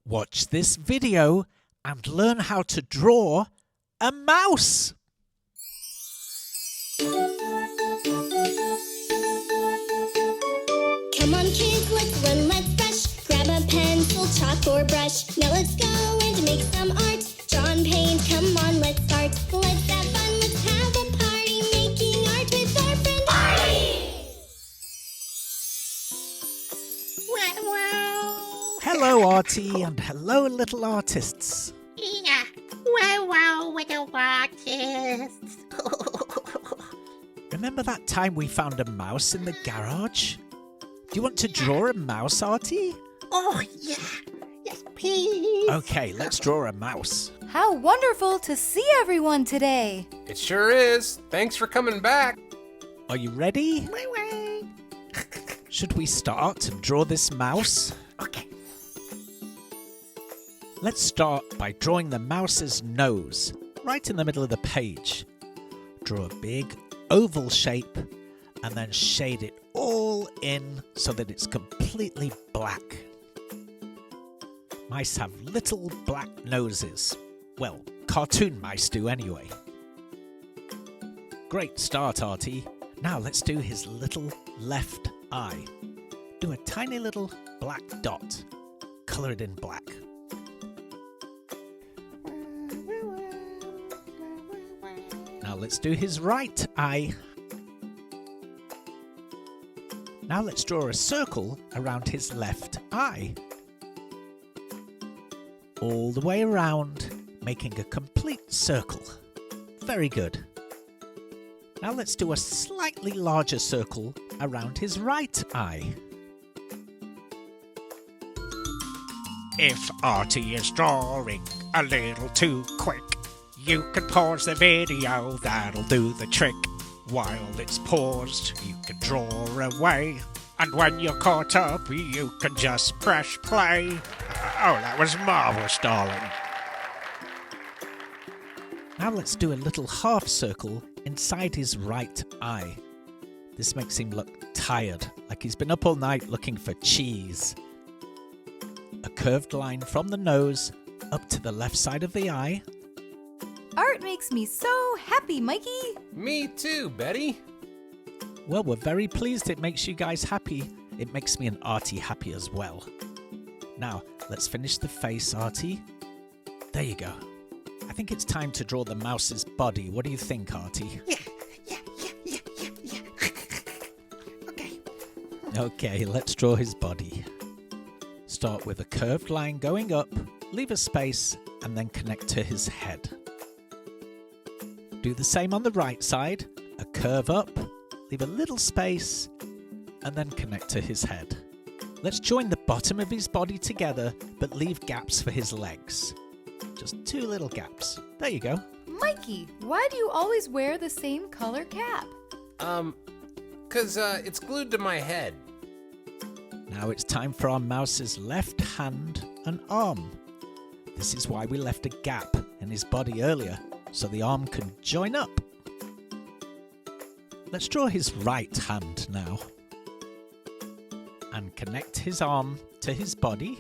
Watch this video and learn how to draw a mouse. Come on kids, let's run, let's brush. Grab a pencil, chalk or brush. Now let's go and make some art. Draw and paint, come on, let's start. Let's have fun, let's have a party. Making art with our friend Artie. Hello, Artie, and hello, little artists. Yeah, wow, little artists. Remember that time we found a mouse in the garage? Do you want to draw a mouse, Artie? Oh, yeah. Yes, please. Okay, let's draw a mouse. How wonderful to see everyone today. It sure is. Thanks for coming back. Are you ready? Wait. Should we start and draw this mouse? Okay. Let's start by drawing the mouse's nose, right in the middle of the page. Draw a big oval shape and then shade it all in so that it's completely black. Mice have little black noses. Well, cartoon mice do anyway. Great start, Artie. Now let's do his little left eye. Do a tiny little black dot. Colour it in black. Now let's do his right eye. Now let's draw a circle around his left eye. All the way around, making a complete circle. Very good. Now let's do a slightly larger circle around his right eye. If Artie is drawing a little too quick, you can pause the video, that'll do the trick. While it's paused, you can draw away. And when you're caught up, you can just press play. Oh, that was marvellous, darling. Now let's do a little half circle inside his right eye. This makes him look tired, like he's been up all night looking for cheese. A curved line from the nose up to the left side of the eye. Art makes me so happy, Mikey. Me too, Betty. Well, we're very pleased it makes you guys happy. It makes me and Artie happy as well. Now, let's finish the face, Artie. There you go. I think it's time to draw the mouse's body. What do you think, Artie? Yeah. Okay. Okay, let's draw his body. Start with a curved line going up, leave a space, and then connect to his head. Do the same on the right side. A curve up, leave a little space, and then connect to his head. Let's join the bottom of his body together, but leave gaps for his legs. Just 2 little gaps. There you go. Mikey, why do you always wear the same color cap? 'Cause it's glued to my head. Now it's time for our mouse's left hand and arm. This is why we left a gap in his body earlier, so the arm can join up. Let's draw his right hand now. And connect his arm to his body.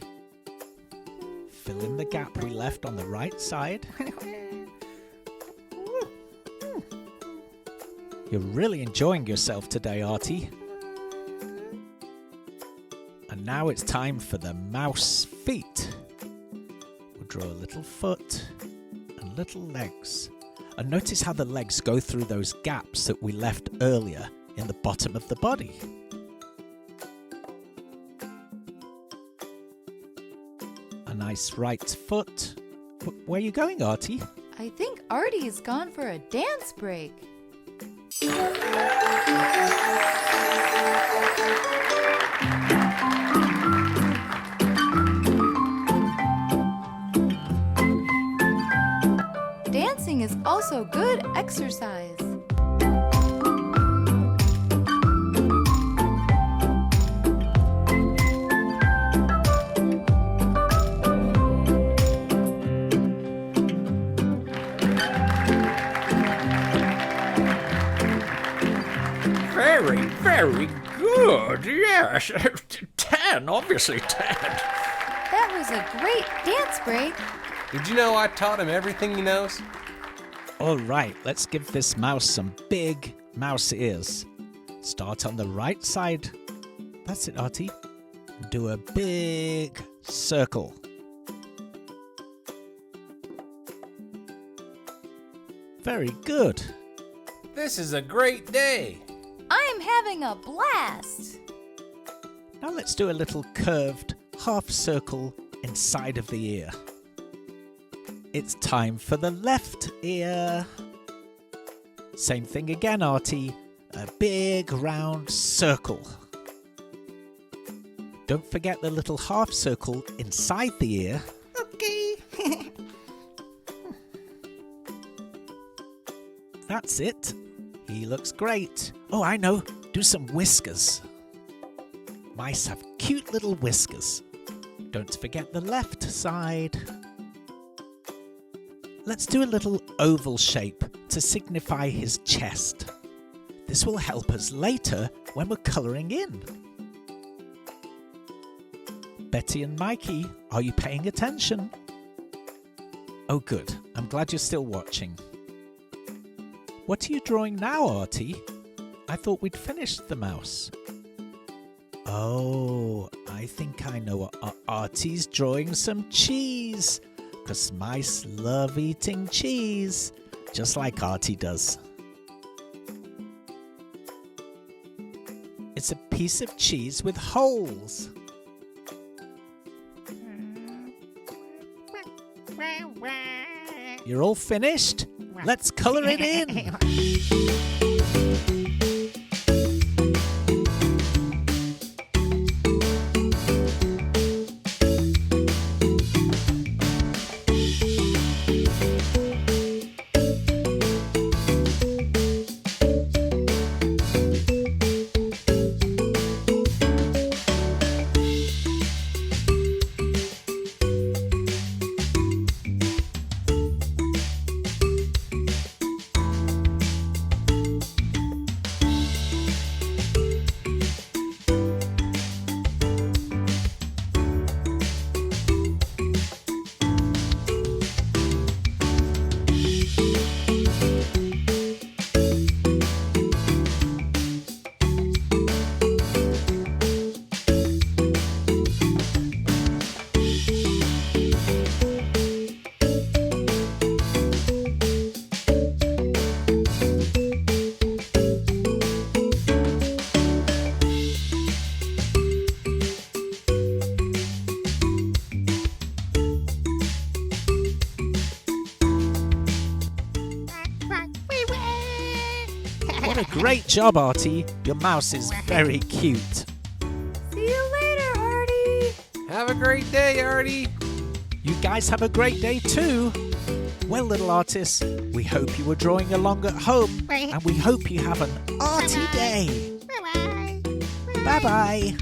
Fill in the gap we left on the right side. You're really enjoying yourself today, Artie. And now it's time for the mouse feet. We'll draw a little foot and little legs. And notice how the legs go through those gaps that we left earlier in the bottom of the body. A nice right foot. Where are you going, Artie? I think Artie's gone for a dance break. Dancing is also good exercise. Very good, yes. 10, obviously 10. That was a great dance break. Did you know I taught him everything he knows? All right, let's give this mouse some big mouse ears. Start on the right side. That's it, Artie. Do a big circle. Very good. This is a great day. I'm having a blast. Now let's do a little curved half circle inside of the ear. It's time for the left ear. Same thing again, Artie. A big round circle. Don't forget the little half circle inside the ear. Okay. That's it. He looks great. Oh, I know. Do some whiskers. Mice have cute little whiskers. Don't forget the left side. Let's do a little oval shape to signify his chest. This will help us later when we're colouring in. Betty and Mikey, are you paying attention? Oh, good. I'm glad you're still watching. What are you drawing now, Artie? I thought we'd finished the mouse. Oh, I think I know what Artie's drawing some cheese. Because mice love eating cheese, just like Artie does. It's a piece of cheese with holes. You're all finished? Let's colour it in. What a great job, Artie. Your mouse is very cute. See you later, Artie. Have a great day, Artie. You guys have a great day too. Well, little artists, we hope you were drawing along at home, and we hope you have an arty day. Bye-bye. Bye-bye. Bye.